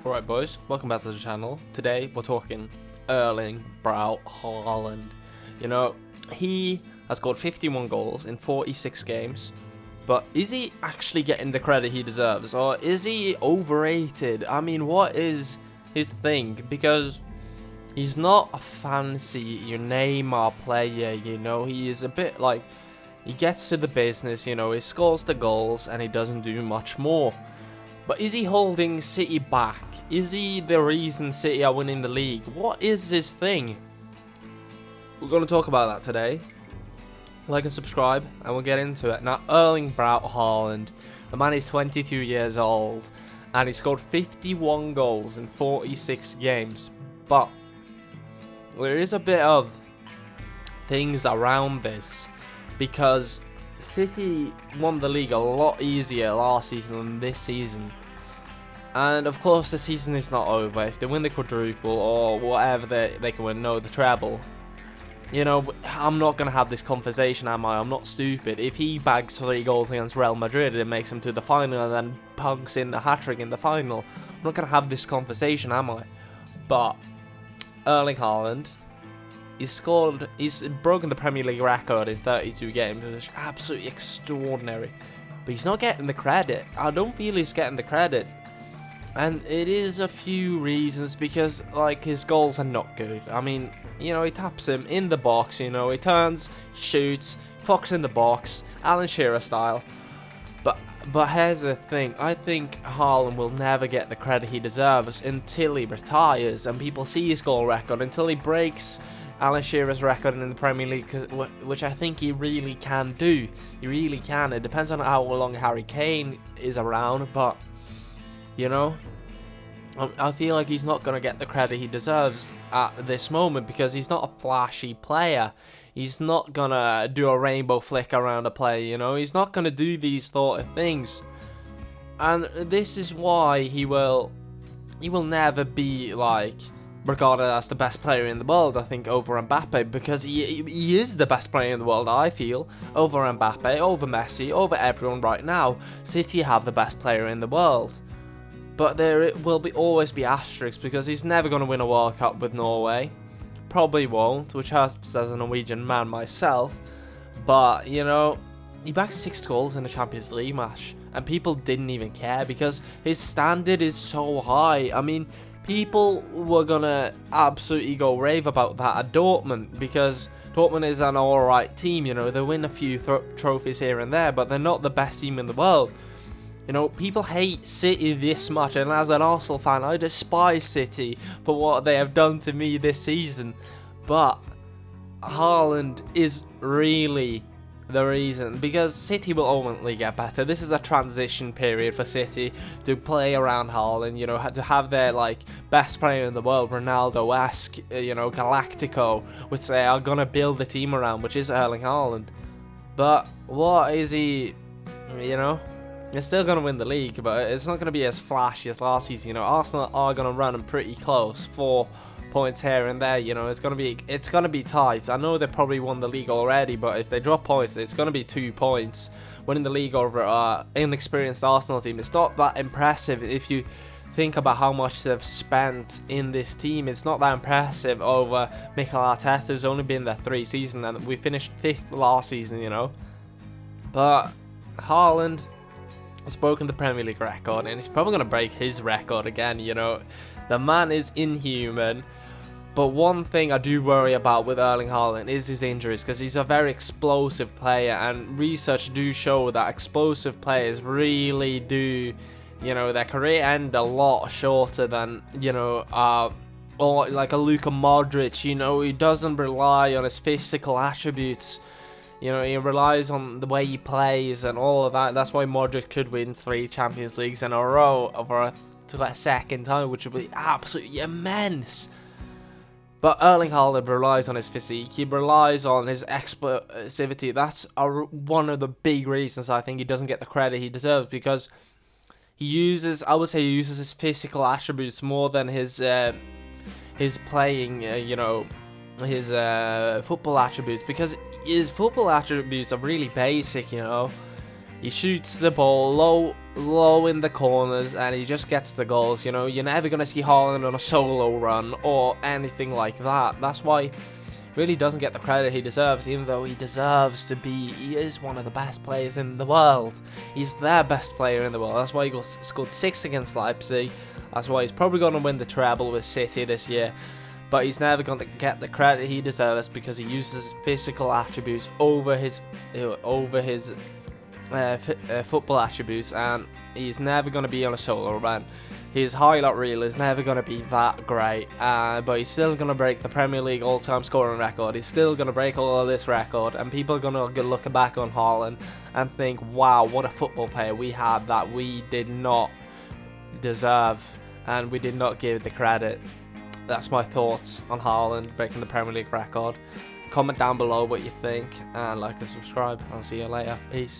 Alright boys, welcome back to the channel. Today we're talking Erling Braut Haaland. You know, he has scored 51 goals in 46 games, but is he actually getting the credit he deserves, or is he overrated? I mean, what is his thing? Because he's not a fancy Neymar player, you know, he is a bit like, he gets to the business, you know, he scores the goals and he doesn't do much more. But is he holding City back? Is he the reason City are winning the league? What is his thing? We're going to talk about that today. Like and subscribe, and we'll get into it. Now, Erling Braut Haaland, the man is 22 years old, and he scored 51 goals in 46 games. But there is a bit of things around this, because City won the league a lot easier last season than this season. And of course the season is not over. If they win the quadruple or whatever they can win, no, the treble. You know, I'm not going to have this conversation, am I? I'm not stupid. If he bags 3 goals against Real Madrid and makes them to the final and then punks in the hat-trick in the final, I'm not going to have this conversation, am I? But Erling Haaland, he's broken the Premier League record in 32 games, which is absolutely extraordinary. But he's not getting the credit. I don't feel he's getting the credit. And it is a few reasons, because, like, his goals are not good. I mean, you know, he taps him in the box, you know, he turns, shoots, fucks in the box, Alan Shearer style. But here's the thing, I think Haaland will never get the credit he deserves until he retires and people see his goal record, until he breaks Alan Shearer's record in the Premier League, which I think he really can do. He really can. It depends on how long Harry Kane is around, but, you know, I feel like he's not going to get the credit he deserves at this moment, because he's not a flashy player. He's not going to do a rainbow flick around a player, you know. He's not going to do these sort of things. And this is why he will never be, like, regarded as the best player in the world, I think, over Mbappe, because he is the best player in the world, I feel, over Mbappe, over Messi, over everyone right now. City have the best player in the world. But there will always be asterisks, because he's never going to win a World Cup with Norway. Probably won't, which hurts as a Norwegian man myself. But, you know, he bagged 6 goals in a Champions League match, and people didn't even care, because his standard is so high. I mean, people were gonna absolutely go rave about that at Dortmund, because Dortmund is an alright team, you know, they win a few trophies here and there, but they're not the best team in the world. You know, people hate City this much, and as an Arsenal fan, I despise City for what they have done to me this season. But Haaland is really the reason, because City will ultimately get better. This is a transition period for City to play around Haaland, you know, to have their, like, best player in the world, Ronaldo-esque, you know, Galactico, which they are going to build the team around, which is Erling Haaland. But what is he, you know? They're still going to win the league, but it's not going to be as flashy as last season. You know, Arsenal are going to run them pretty close, 4 points here and there. You know, it's going to be tight. I know they probably won the league already, but if they drop points, it's going to be 2 points. Winning the league over an inexperienced Arsenal team, it's not that impressive. If you think about how much they've spent in this team, it's not that impressive over Mikel Arteta, who's only been there 3 seasons, and we finished 5th last season, you know. But Haaland has broken the Premier League record, and he's probably going to break his record again, you know. The man is inhuman. But one thing I do worry about with Erling Haaland is his injuries, because he's a very explosive player, and research do show that explosive players really do, you know, their career end a lot shorter than, you know, or like a Luka Modric. You know, he doesn't rely on his physical attributes. You know, he relies on the way he plays and all of that. That's why Modric could win 3 Champions Leagues in a row to a second time, which would be absolutely immense. But Erling Haaland relies on his physique. He relies on his explosivity. That's one of the big reasons I think he doesn't get the credit he deserves, because I would say he uses his physical attributes more than his playing, you know, his football attributes, because his football attributes are really basic, you know. He shoots the ball low low in the corners and he just gets the goals. You know, you're never going to see Haaland on a solo run or anything like that. That's why he really doesn't get the credit he deserves, even though he deserves to be. He is one of the best players in the world. He's their best player in the world. That's why he scored 6 against Leipzig. That's why he's probably going to win the treble with City this year. But he's never going to get the credit he deserves because he uses his physical attributes over his football attributes, and he's never going to be on a solo run. His highlight reel is never going to be that great, but he's still going to break the Premier League all-time scoring record. He's still going to break all of this record, and people are going to look back on Haaland and think, wow, what a football player we had that we did not deserve and we did not give the credit. That's my thoughts on Haaland breaking the Premier League record. Comment down below what you think, and like and subscribe. I'll see you later. Peace.